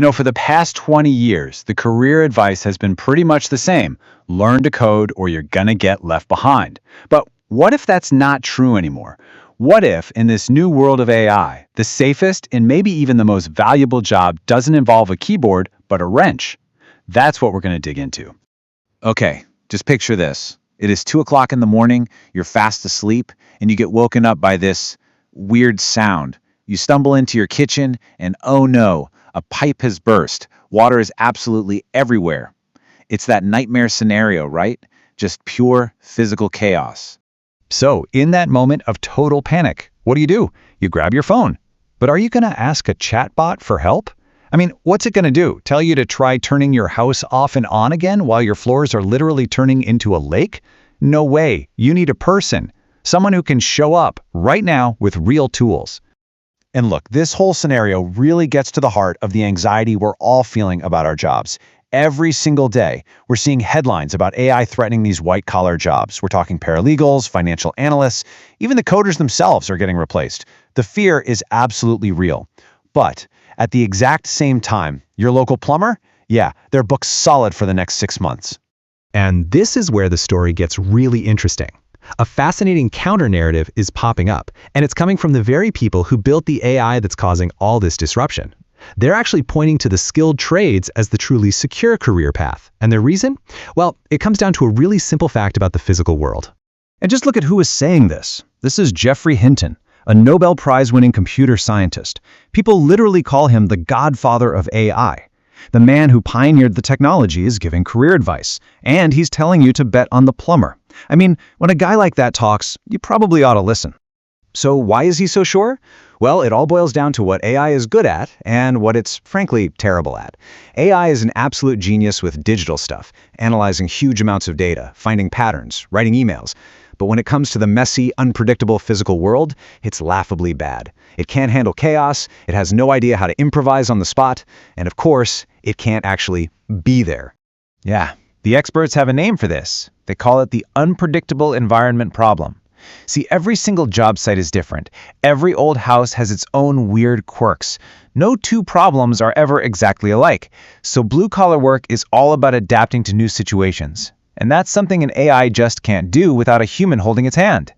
For the past 20 years, the career advice has been pretty much the same. Learn to code or you're gonna get left behind. But what if that's not true anymore? What if, in this new world of AI, the safest and maybe even the most valuable job doesn't involve a keyboard, but a wrench? That's what we're gonna dig into. Okay, just picture this. It is 2 o'clock in the morning, you're fast asleep, and you get woken up by this weird sound. You stumble into your kitchen, and oh no, a pipe has burst. Water is absolutely everywhere. It's that nightmare scenario, right? Just pure physical chaos. So, in that moment of total panic, what do? You grab your phone. But are you going to ask a chatbot for help? What's it going to do? Tell you to try turning your house off and on again while your floors are literally turning into a lake? No way. You need a person. Someone who can show up right now with real tools. And look, this whole scenario really gets to the heart of the anxiety we're all feeling about our jobs. Every single day, we're seeing headlines about AI threatening these white-collar jobs. We're talking paralegals, financial analysts, even the coders themselves are getting replaced. The fear is absolutely real. But at the exact same time, your local plumber? Yeah, they're booked solid for the next 6 months. And this is where the story gets really interesting. A fascinating counter-narrative is popping up, and it's coming from the very people who built the AI that's causing all this disruption. They're actually pointing to the skilled trades as the truly secure career path. And their reason? Well, it comes down to a really simple fact about the physical world. And just look at who is saying this. This is Geoffrey Hinton, a Nobel Prize-winning computer scientist. People literally call him the Godfather of AI. The man who pioneered the technology is giving career advice, and he's telling you to bet on the plumber. When a guy like that talks, you probably ought to listen. So why is he so sure? Well, it all boils down to what AI is good at and what it's frankly terrible at. AI is an absolute genius with digital stuff, analyzing huge amounts of data, finding patterns, writing emails. But when it comes to the messy, unpredictable physical world, it's laughably bad. It can't handle chaos, it has no idea how to improvise on the spot, and of course, it can't actually be there. Yeah, the experts have a name for this. They call it the unpredictable environment problem. See, every single job site is different. Every old house has its own weird quirks. No two problems are ever exactly alike. So blue-collar work is all about adapting to new situations. And that's something an AI just can't do without a human holding its hand.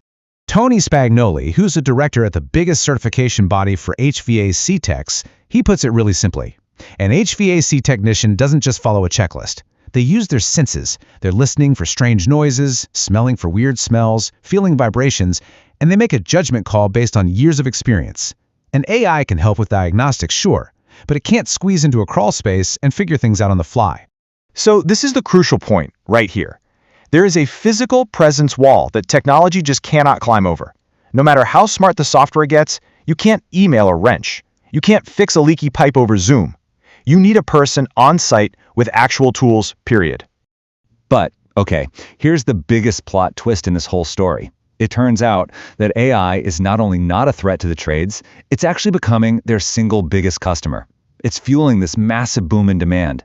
Tony Spagnoli, who's a director at the biggest certification body for HVAC techs, he puts it really simply. An HVAC technician doesn't just follow a checklist. They use their senses. They're listening for strange noises, smelling for weird smells, feeling vibrations, and they make a judgment call based on years of experience. An AI can help with diagnostics, sure, but it can't squeeze into a crawl space and figure things out on the fly. So this is the crucial point right here. There is a physical presence wall that technology just cannot climb over. No matter how smart the software gets, you can't email a wrench. You can't fix a leaky pipe over Zoom. You need a person on site with actual tools, period. But, okay, here's the biggest plot twist in this whole story. It turns out that AI is not only not a threat to the trades, it's actually becoming their single biggest customer. It's fueling this massive boom in demand.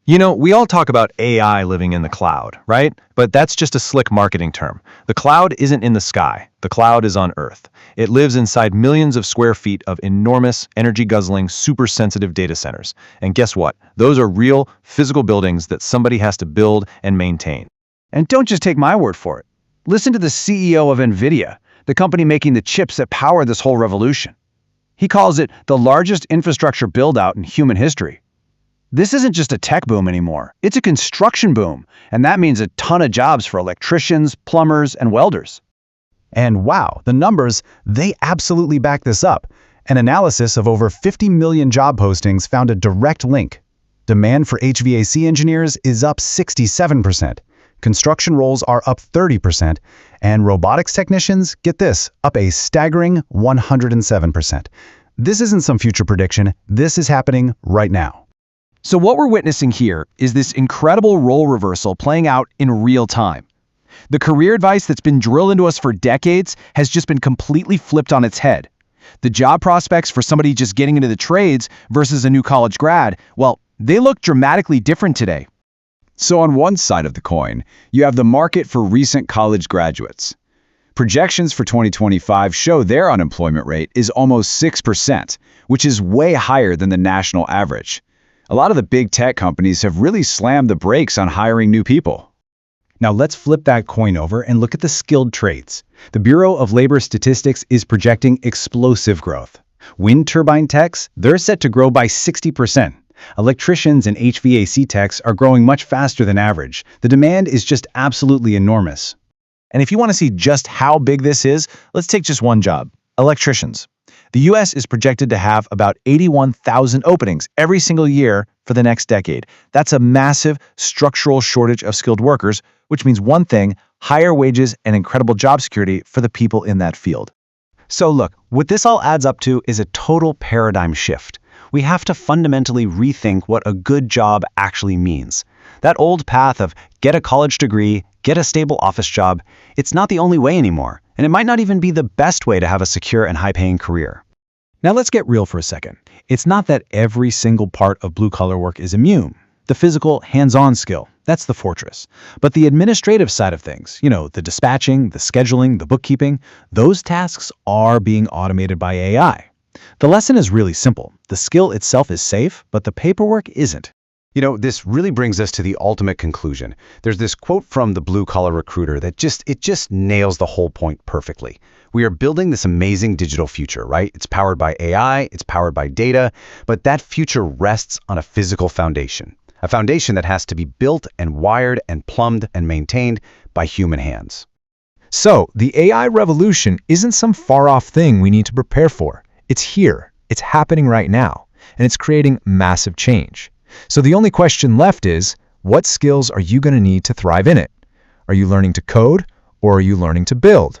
We all talk about AI living in the cloud, right? But that's just a slick marketing term. The cloud isn't in the sky. The cloud is on Earth. It lives inside millions of square feet of enormous, energy-guzzling, super-sensitive data centers. And guess what? Those are real, physical buildings that somebody has to build and maintain. And don't just take my word for it. Listen to the CEO of NVIDIA, the company making the chips that power this whole revolution. He calls it the largest infrastructure build-out in human history. This isn't just a tech boom anymore. It's a construction boom, and that means a ton of jobs for electricians, plumbers, and welders. And wow, the numbers, they absolutely back this up. An analysis of over 50 million job postings found a direct link. Demand for HVAC engineers is up 67%. Construction roles are up 30%. And robotics technicians, get this, up a staggering 107%. This isn't some future prediction. This is happening right now. So what we're witnessing here is this incredible role reversal playing out in real time. The career advice that's been drilled into us for decades has just been completely flipped on its head. The job prospects for somebody just getting into the trades versus a new college grad, well, they look dramatically different today. So on one side of the coin, you have the market for recent college graduates. Projections for 2025 show their unemployment rate is almost 6%, which is way higher than the national average. A lot of the big tech companies have really slammed the brakes on hiring new people. Now let's flip that coin over and look at the skilled trades. The Bureau of Labor Statistics is projecting explosive growth. Wind turbine techs, they're set to grow by 60%. Electricians and HVAC techs are growing much faster than average. The demand is just absolutely enormous. And if you want to see just how big this is, let's take just one job, electricians. The U.S. is projected to have about 81,000 openings every single year for the next decade. That's a massive structural shortage of skilled workers, which means one thing, higher wages and incredible job security for the people in that field. So look, what this all adds up to is a total paradigm shift. We have to fundamentally rethink what a good job actually means. That old path of get a college degree, get a stable office job, it's not the only way anymore, and it might not even be the best way to have a secure and high-paying career. Now let's get real for a second. It's not that every single part of blue-collar work is immune. The physical, hands-on skill, that's the fortress. But the administrative side of things, the dispatching, the scheduling, the bookkeeping, those tasks are being automated by AI. The lesson is really simple. The skill itself is safe, but the paperwork isn't. This really brings us to the ultimate conclusion. There's this quote from the blue-collar recruiter that just nails the whole point perfectly. We are building this amazing digital future, right? It's powered by AI, it's powered by data, but that future rests on a physical foundation. A foundation that has to be built and wired and plumbed and maintained by human hands. So, the AI revolution isn't some far-off thing we need to prepare for. It's here, it's happening right now, and it's creating massive change. So the only question left is, what skills are you going to need to thrive in it? Are you learning to code, or are you learning to build?